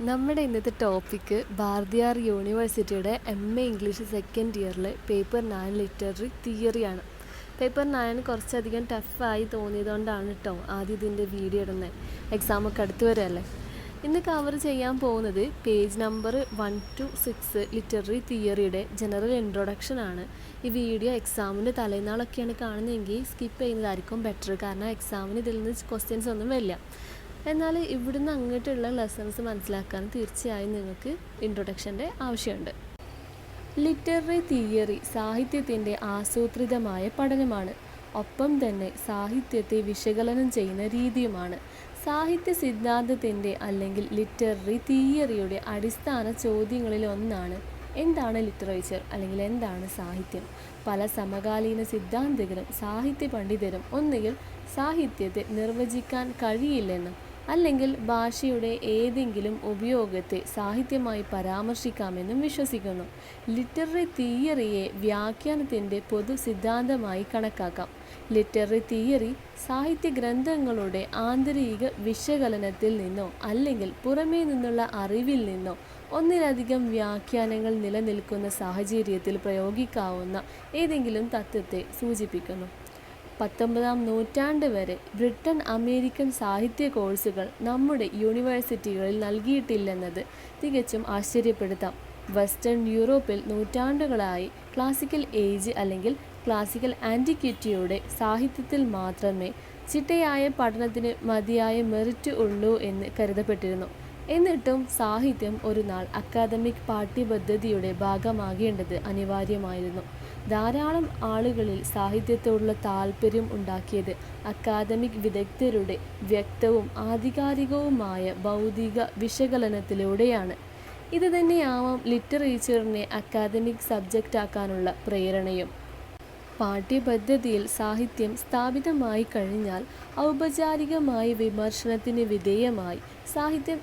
നമ്മുടെ ഇന്നത്തെ ടോപ്പിക്ക് ഭാരതിയാർ യൂണിവേഴ്സിറ്റിയുടെ MA ഇംഗ്ലീഷ് സെക്കൻഡ് ഇയറിലെ പേപ്പർ 9 ലിറ്റററി തിയറിയാണ്. പേപ്പർ 9 കുറച്ചധികം ടഫായി തോന്നിയതുകൊണ്ടാണ് കേട്ടോ ആദ്യം ഇതിൻ്റെ വീഡിയോ ഇടുന്നത്. എക്സാമൊക്കെ അടുത്ത് വരല്ലേ. ഇന്ന് കവർ ചെയ്യാൻ പോകുന്നത് പേജ് നമ്പർ 1 to 6 ലിറ്റററി തിയറിയുടെ ജനറൽ ഇൻട്രൊഡക്ഷൻ ആണ്. ഈ വീഡിയോ എക്സാമിൻ്റെ തലേന്നാളൊക്കെയാണ് കാണുന്നതെങ്കിൽ സ്കിപ്പ് ചെയ്യുന്നതായിരിക്കും ബെറ്റർ, കാരണം എക്സാമിന് ഇതിൽ നിന്ന് ക്വസ്റ്റ്യൻസ് ഒന്നും വരില്ല. എന്നാൽ ഇവിടുന്ന് അങ്ങോട്ടുള്ള ലെസൺസ് മനസ്സിലാക്കാൻ തീർച്ചയായും നിങ്ങൾക്ക് ഇൻട്രൊഡക്ഷൻ്റെ ആവശ്യമുണ്ട്. ലിറ്റററി തിയറി സാഹിത്യത്തിൻ്റെ ആസൂത്രിതമായ പഠനമാണ്. ഒപ്പം തന്നെ സാഹിത്യത്തെ വിശകലനം ചെയ്യുന്ന രീതിയുമാണ്. സാഹിത്യ സിദ്ധാന്തത്തിൻ്റെ അല്ലെങ്കിൽ ലിറ്റററി തിയറിയുടെ അടിസ്ഥാന ചോദ്യങ്ങളിൽ ഒന്നാണ് എന്താണ് ലിറ്ററേച്ചർ അല്ലെങ്കിൽ എന്താണ് സാഹിത്യം. പല സമകാലീന സിദ്ധാന്തകരും സാഹിത്യ പണ്ഡിതരും ഒന്നുകിൽ സാഹിത്യത്തെ നിർവചിക്കാൻ കഴിയില്ലെന്നും അല്ലെങ്കിൽ ഭാഷയുടെ ഏതെങ്കിലും ഉപയോഗത്തെ സാഹിത്യമായി പരാമർശിക്കാമെന്നും വിശ്വസിക്കുന്നു. ലിറ്റററി തിയറിയെ വ്യാഖ്യാനത്തിൻ്റെ പൊതു സിദ്ധാന്തമായി കണക്കാക്കാം. ലിറ്റററി തിയറി സാഹിത്യ ഗ്രന്ഥങ്ങളുടെ ആന്തരിക വിശകലനത്തിൽ നിന്നോ അല്ലെങ്കിൽ പുറമേ നിന്നുള്ള അറിവിൽ നിന്നോ ഒന്നിലധികം വ്യാഖ്യാനങ്ങൾ നിലനിൽക്കുന്ന സാഹചര്യത്തിൽ പ്രയോഗിക്കാവുന്ന ഏതെങ്കിലും തത്വത്തെ സൂചിപ്പിക്കുന്നു. 19-ാം നൂറ്റാണ്ട് വരെ ബ്രിട്ടൻ അമേരിക്കൻ സാഹിത്യ കോഴ്സുകൾ നമ്മുടെ യൂണിവേഴ്സിറ്റികളിൽ നൽകിയിട്ടില്ലെന്നത് തികച്ചും ആശ്ചര്യപ്പെടുത്താം. വെസ്റ്റേൺ യൂറോപ്പിൽ നൂറ്റാണ്ടുകളായി ക്ലാസിക്കൽ ഏജ് അല്ലെങ്കിൽ ക്ലാസിക്കൽ ആൻറ്റിക്വിറ്റിയുടെ സാഹിത്യത്തിൽ മാത്രമേ ചിട്ടയായ പഠനത്തിന് മതിയായ മെറിറ്റ് ഉള്ളൂ എന്ന് കരുതപ്പെട്ടിരുന്നു. എന്നിട്ടും സാഹിത്യം ഒരു നാൾ അക്കാദമിക് പാഠ്യപദ്ധതിയുടെ ഭാഗമാകേണ്ടത് അനിവാര്യമായിരുന്നു. ധാരാളം ആളുകളിൽ സാഹിത്യത്തോടുള്ള താല്പര്യം ഉണ്ടാക്കിയത് അക്കാദമിക് വിദഗ്ധരുടെ വ്യക്തവും ആധികാരികവുമായ ബൗദ്ധിക വിശകലനത്തിലൂടെയാണ്. ഇത് തന്നെയാവാം ലിറ്ററേച്ചറിനെ അക്കാദമിക് സബ്ജക്റ്റാക്കാനുള്ള പ്രേരണയും. പാഠ്യപദ്ധതിയിൽ സാഹിത്യം സ്ഥാപിതമായി കഴിഞ്ഞാൽ ഔപചാരികമായി വിമർശനത്തിന് വിധേയമായി സാഹിത്യം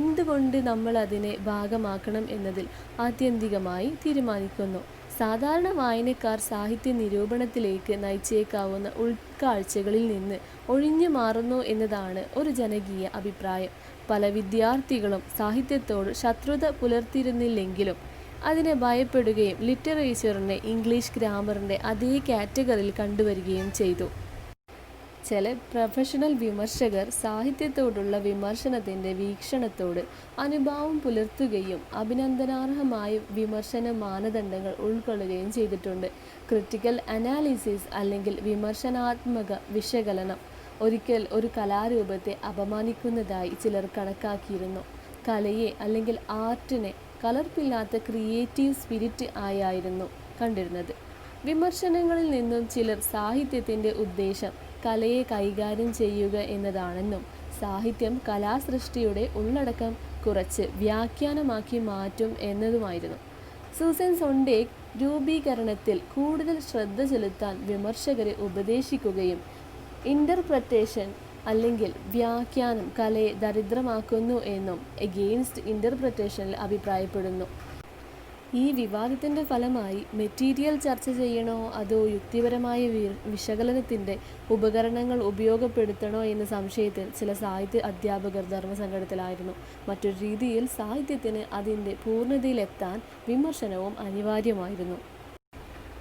എന്തുകൊണ്ട് നമ്മൾ അതിനെ ഭാഗമാക്കണം എന്നതിൽ ആത്യന്തികമായി തീരുമാനിക്കുന്നു. സാധാരണ വായനക്കാർ സാഹിത്യ നിരൂപണത്തിലേക്ക് നയിച്ചേക്കാവുന്ന ഉൾക്കാഴ്ചകളിൽ നിന്ന് ഒഴിഞ്ഞു മാറുന്നു എന്നതാണ് ഒരു ജനകീയ അഭിപ്രായം. പല വിദ്യാർത്ഥികളും സാഹിത്യത്തോട് ശത്രുത പുലർത്തിയിരുന്നില്ലെങ്കിലും അതിനെ ഭയപ്പെടുകയും ലിറ്ററേച്ചറിനെ ഇംഗ്ലീഷ് ഗ്രാമറിൻ്റെ അതേ കാറ്റഗറിയിൽ കണ്ടുവരികയും ചെയ്തു. ചില പ്രൊഫഷണൽ വിമർശകർ സാഹിത്യത്തോടുള്ള വിമർശനത്തിൻ്റെ വീക്ഷണത്തോട് അനുഭാവം പുലർത്തുകയും അഭിനന്ദനാർഹമായ വിമർശന മാനദണ്ഡങ്ങൾ ഉൾക്കൊള്ളുകയും ചെയ്തിട്ടുണ്ട്. ക്രിട്ടിക്കൽ അനാലിസിസ് അല്ലെങ്കിൽ വിമർശനാത്മക വിശകലനം ഒരിക്കൽ ഒരു കലാരൂപത്തെ അപമാനിക്കുന്നതായി ചിലർ കണക്കാക്കിയിരുന്നു. കലയെ അല്ലെങ്കിൽ ആർട്ടിനെ കലർപ്പില്ലാത്ത ക്രിയേറ്റീവ് സ്പിരിറ്റ് ആയായിരുന്നു കണ്ടിരുന്നത്. വിമർശനങ്ങളിൽ നിന്നും ചിലർ സാഹിത്യത്തിൻ്റെ ഉദ്ദേശം കലയെ കൈകാര്യം ചെയ്യുക എന്നതാണെന്നും സാഹിത്യം കലാസൃഷ്ടിയുടെ ഉള്ളടക്കം കുറച്ച് വ്യാഖ്യാനമാക്കി മാറ്റും എന്നതുമായിരുന്നു. സൂസൻ സോണ്ടേഗ് രൂപീകരണത്തിൽ കൂടുതൽ ശ്രദ്ധ ചെലുത്താൻ വിമർശകരെ ഉപദേശിക്കുകയും ഇൻ്റർപ്രറ്റേഷൻ അല്ലെങ്കിൽ വ്യാഖ്യാനം കലയെ ദരിദ്രമാക്കുന്നു എന്നും എഗെയിൻസ്റ്റ് ഇൻ്റർപ്രറ്റേഷനിൽ അഭിപ്രായപ്പെടുന്നു. ഈ വിവാദത്തിൻ്റെ ഫലമായി മെറ്റീരിയൽ ചർച്ച ചെയ്യണോ അതോ യുക്തിപരമായ വിശകലനത്തിൻ്റെ ഉപകരണങ്ങൾ ഉപയോഗപ്പെടുത്തണോ എന്ന സംശയത്തിൽ ചില സാഹിത്യ അധ്യാപകർ ധർമ്മസങ്കടത്തിലായിരുന്നു. മറ്റൊരു രീതിയിൽ സാഹിത്യത്തിന് അതിൻ്റെ പൂർണ്ണതയിലെത്താൻ വിമർശനവും അനിവാര്യമായിരുന്നു.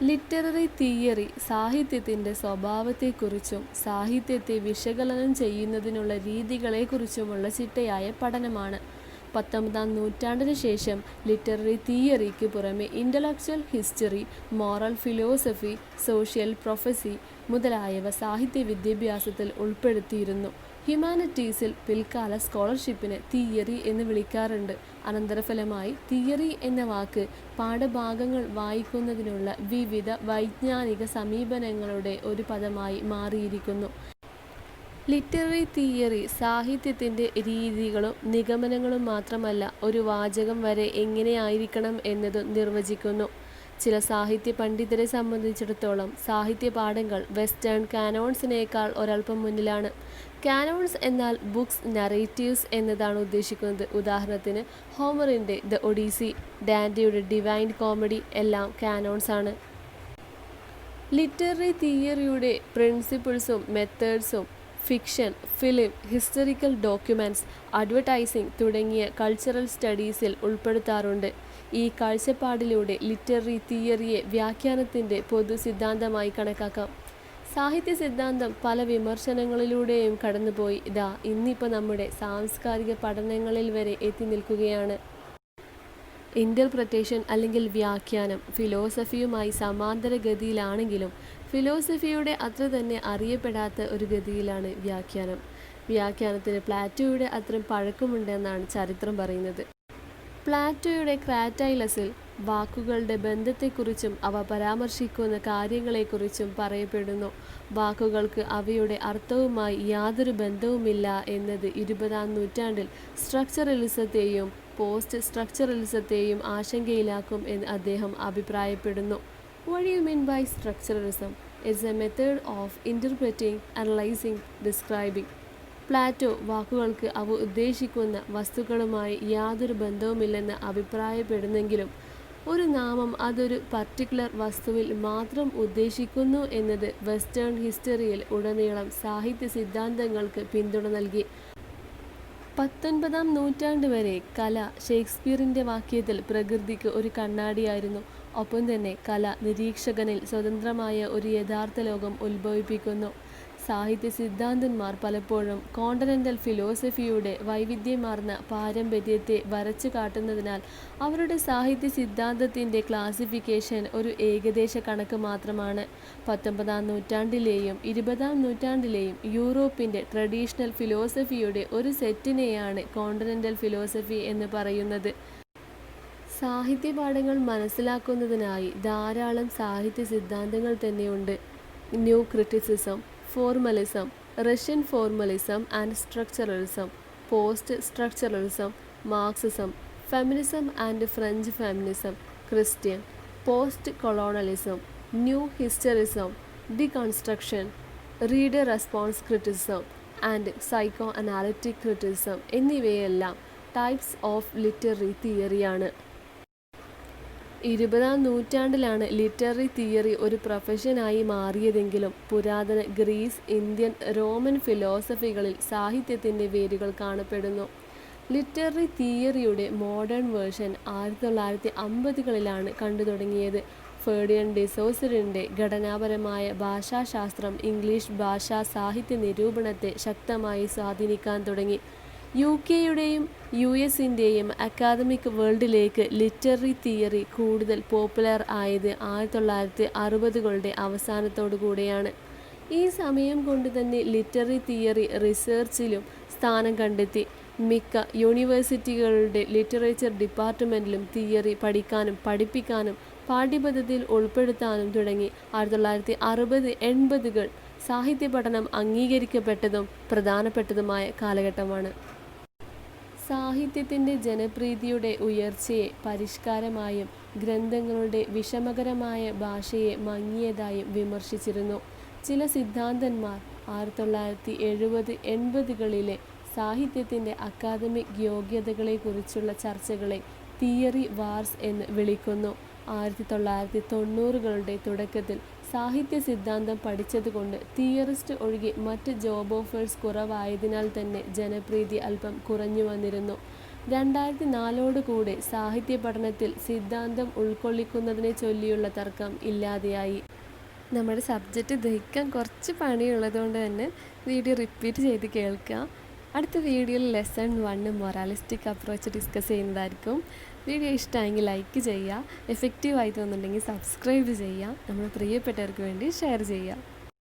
ലിറ്റററി തിയറി സാഹിത്യത്തിൻ്റെ സ്വഭാവത്തെക്കുറിച്ചും സാഹിത്യത്തെ വിശകലനം ചെയ്യുന്നതിനുള്ള രീതികളെക്കുറിച്ചുമുള്ള ചിട്ടയായ പഠനമാണ്. 19-ാം നൂറ്റാണ്ടിന് ശേഷം ലിറ്റററി തിയറിക്ക് പുറമെ intellectual history, moral philosophy, social prophecy മുതലായവ സാഹിത്യ വിദ്യാഭ്യാസത്തിൽ ഉൾപ്പെടുത്തിയിരുന്നു. ഹ്യൂമാനിറ്റീസിൽ പിൽക്കാല സ്കോളർഷിപ്പിനെ തിയറി എന്ന് വിളിക്കാറുണ്ട്. അനന്തരഫലമായി തിയറി എന്ന വാക്ക് പാഠഭാഗങ്ങൾ വായിക്കുന്നതിനുള്ള വിവിധ വൈജ്ഞാനിക സമീപനങ്ങളുടെ ഒരു പദമായി മാറിയിരിക്കുന്നു. ലിറ്റററി തിയറി സാഹിത്യത്തിൻ്റെ രീതികളും നിഗമനങ്ങളും മാത്രമല്ല, ഒരു വാചകം വരെ എങ്ങനെയായിരിക്കണം എന്നതും നിർവചിക്കുന്നു. ചില സാഹിത്യ പണ്ഡിതരെ സംബന്ധിച്ചിടത്തോളം സാഹിത്യ പാഠങ്ങൾ വെസ്റ്റേൺ കാനോൺസിനേക്കാൾ ഒരൽപ്പം മുന്നിലാണ്. കാനോൺസ് എന്നാൽ ബുക്സ്, നറേറ്റീവ്സ് എന്നതാണ് ഉദ്ദേശിക്കുന്നത്. ഉദാഹരണത്തിന് ഹോമറിൻ്റെ ദ ഒഡീസി, ഡാന്റെയുടെ ഡിവൈൻ കോമഡി എല്ലാം കാനോൺസ് ആണ്. ലിറ്റററി തിയറിയുടെ പ്രിൻസിപ്പിൾസും മെത്തേഡ്സും fiction, film, historical documents, advertising തുടങ്ങിയ കൾച്ചറൽ സ്റ്റഡീസിൽ ഉൾപ്പെടുത്താറുണ്ട്. ഈ കാഴ്ചപ്പാടിലൂടെ ലിറ്റററി തിയറിയെ വ്യാഖ്യാനത്തിൻ്റെ പൊതു സിദ്ധാന്തമായി കണക്കാക്കാം. സാഹിത്യ സിദ്ധാന്തം പല വിമർശനങ്ങളിലൂടെയും കടന്നുപോയി ഇന്നിപ്പോൾ നമ്മുടെ സാംസ്കാരിക പഠനങ്ങളിൽ വരെ എത്തി നിൽക്കുകയാണ്. ഇൻ്റർപ്രറ്റേഷൻ അല്ലെങ്കിൽ വ്യാഖ്യാനം ഫിലോസഫിയുമായി സമാന്തര ഗതിയിലാണെങ്കിലും ഫിലോസഫിയുടെ അത്ര തന്നെ അറിയപ്പെടാത്ത ഒരു ഗതിയിലാണ് വ്യാഖ്യാനം. വ്യാഖ്യാനത്തിന് പ്ലാറ്റോയുടെ അത്രയും പഴക്കമുണ്ടെന്നാണ് ചരിത്രം പറയുന്നത്. പ്ലാറ്റോയുടെ ക്രാറ്റൈലസിൽ വാക്കുകളുടെ ബന്ധത്തെക്കുറിച്ചും അവ പരാമർശിക്കുന്ന കാര്യങ്ങളെക്കുറിച്ചും പറയപ്പെടുന്നു. വാക്കുകൾക്ക് അവയുടെ അർത്ഥവുമായി യാതൊരു ബന്ധവുമില്ല എന്നത് 20-ാം നൂറ്റാണ്ടിൽ സ്ട്രക്ചറലിസത്തെയും പോസ്റ്റ് സ്ട്രക്ചറലിസത്തെയും ആശങ്കയിലാക്കും എന്ന് അദ്ദേഹം അഭിപ്രായപ്പെടുന്നു. What do you mean by structuralism? It's a method of interpreting, analyzing, describing. Plato വാക്കുകൾക്ക് അവ ഉദ്ദേശിക്കുന്ന വസ്തുക്കളുമായി യാതൊരു ബന്ധവുമില്ലെന്ന് അഭിപ്രായപ്പെടുന്നെങ്കിലും ഒരു നാമം അതൊരു പർട്ടിക്കുലർ വസ്തുവിൽ മാത്രം ഉദ്ദേശിക്കുന്നു എന്നത് വെസ്റ്റേൺ ഹിസ്റ്ററിയിൽ ഉടനീളം സാഹിത്യ സിദ്ധാന്തങ്ങൾക്ക് പിന്തുണ നൽകി. 19-ാം നൂറ്റാണ്ട് വരെ കല ഷേക്സ്പിയറിൻ്റെ വാക്യത്തിൽ പ്രകൃതിക്ക് ഒരു കണ്ണാടിയായിരുന്നു. ഒപ്പം തന്നെ കല നിരീക്ഷകനിൽ സ്വതന്ത്രമായ ഒരു യഥാർത്ഥ ലോകം ഉത്ഭവിപ്പിക്കുന്നു. സാഹിത്യ സിദ്ധാന്തന്മാർ പലപ്പോഴും കോണ്ടിനെൻ്റൽ ഫിലോസഫിയുടെ വൈവിധ്യമാർന്ന പാരമ്പര്യത്തെ വരച്ചു കാട്ടുന്നതിനാൽ അവരുടെ സാഹിത്യ സിദ്ധാന്തത്തിൻ്റെ ക്ലാസിഫിക്കേഷൻ ഒരു ഏകദേശ കണക്ക് മാത്രമാണ്. 19-ാം നൂറ്റാണ്ടിലെയും 20-ാം നൂറ്റാണ്ടിലെയും യൂറോപ്പിൻ്റെ ട്രഡീഷണൽ ഫിലോസഫിയുടെ ഒരു സെറ്റിനെയാണ് കോണ്ടിനെൻ്റൽ ഫിലോസഫി എന്ന് പറയുന്നത്. സാഹിത്യ പാഠങ്ങൾ മനസ്സിലാക്കുന്നതിനായി ധാരാളം സാഹിത്യ സിദ്ധാന്തങ്ങൾ തന്നെയുണ്ട്. New criticism, formalism, Russian formalism and structuralism, post structuralism, Marxism, feminism and French feminism, Christian, post colonialism, new historicism, deconstruction, reader response criticism and psycho analytic criticism എന്നിവയെല്ലാം ടൈപ്സ് ഓഫ് ലിറ്റററി തിയറിയാണ്. 20-ാം നൂറ്റാണ്ടിലാണ് ലിറ്റററി തിയറി ഒരു പ്രൊഫഷനായി മാറിയതെങ്കിലും പുരാതന Greece, Indian, Roman ഫിലോസഫികളിൽ സാഹിത്യത്തിൻ്റെ വേരുകൾ കാണപ്പെടുന്നു. Literary തിയറിയുടെ modern version 1950-കളിലാണ് കണ്ടു തുടങ്ങിയത്. ഫെർഡിനൻഡ് ഡി സോസറിൻ്റെ ഘടനാപരമായ ഭാഷാശാസ്ത്രം ഇംഗ്ലീഷ് ഭാഷാ സാഹിത്യ നിരൂപണത്തെ ശക്തമായി സ്വാധീനിക്കാൻ തുടങ്ങി. UK-യുടെയും US-ൻ്റെയും അക്കാദമിക് വേൾഡിലേക്ക് ലിറ്റററി തിയറി കൂടുതൽ പോപ്പുലർ ആയത് 1960-കളുടെ അവസാനത്തോടു കൂടെയാണ്. ഈ സമയം കൊണ്ട് തന്നെ ലിറ്റററി തിയറി റിസർച്ചിലും സ്ഥാനം കണ്ടെത്തി. മിക്ക യൂണിവേഴ്സിറ്റികളുടെ ലിറ്ററേച്ചർ ഡിപ്പാർട്ട്മെൻറ്റിലും തിയറി പഠിക്കാനും പഠിപ്പിക്കാനും പാഠ്യപദ്ധതിയിൽ ഉൾപ്പെടുത്താനും തുടങ്ങി. 1960-80-കൾ സാഹിത്യ പഠനം അംഗീകരിക്കപ്പെട്ടതും പ്രധാനപ്പെട്ടതുമായ കാലഘട്ടമാണ്. സാഹിത്യത്തിൻ്റെ ജനപ്രീതിയുടെ ഉയർച്ചയെ പരിഷ്കാരമായും ഗ്രന്ഥങ്ങളുടെ വിഷമകരമായ ഭാഷയെ മങ്ങിയതായും വിമർശിച്ചിരുന്നു. ചില സിദ്ധാന്തന്മാർ 1970-80-കളിലെ സാഹിത്യത്തിൻ്റെ അക്കാദമിക് യോഗ്യതകളെക്കുറിച്ചുള്ള ചർച്ചകളെ തിയറി വാർസ് എന്ന് വിളിക്കുന്നു. 1990-കളുടെ തുടക്കത്തിൽ സാഹിത്യ സിദ്ധാന്തം പഠിച്ചതുകൊണ്ട് തിയറിസ്റ്റ് ഒഴികെ മറ്റ് ജോബ് ഓഫേഴ്സ് കുറവായതിനാൽ തന്നെ ജനപ്രീതി അല്പം കുറഞ്ഞു വന്നിരുന്നു. 2004 സാഹിത്യ പഠനത്തിൽ സിദ്ധാന്തം ഉൾക്കൊള്ളിക്കുന്നതിനെ ചൊല്ലിയുള്ള തർക്കം ഇല്ലാതെയായി. നമ്മുടെ സബ്ജക്റ്റ് ദഹിക്കാൻ കുറച്ച് പണിയുള്ളതുകൊണ്ട് തന്നെ വീഡിയോ റിപ്പീറ്റ് ചെയ്ത് കേൾക്കുക. അടുത്ത വീഡിയോയിൽ ലെസൺ 1 മൊറാലിസ്റ്റിക് അപ്രോച്ച് ഡിസ്കസ് ചെയ്യുന്നതായിരിക്കും. വീഡിയോ ഇഷ്ടമായെങ്കിൽ ലൈക്ക് ചെയ്യുക, എഫക്റ്റീവായി തോന്നുന്നുണ്ടെങ്കിൽ സബ്സ്ക്രൈബ് ചെയ്യുക, നമ്മുടെ പ്രിയപ്പെട്ടവർക്ക് വേണ്ടി ഷെയർ ചെയ്യുക.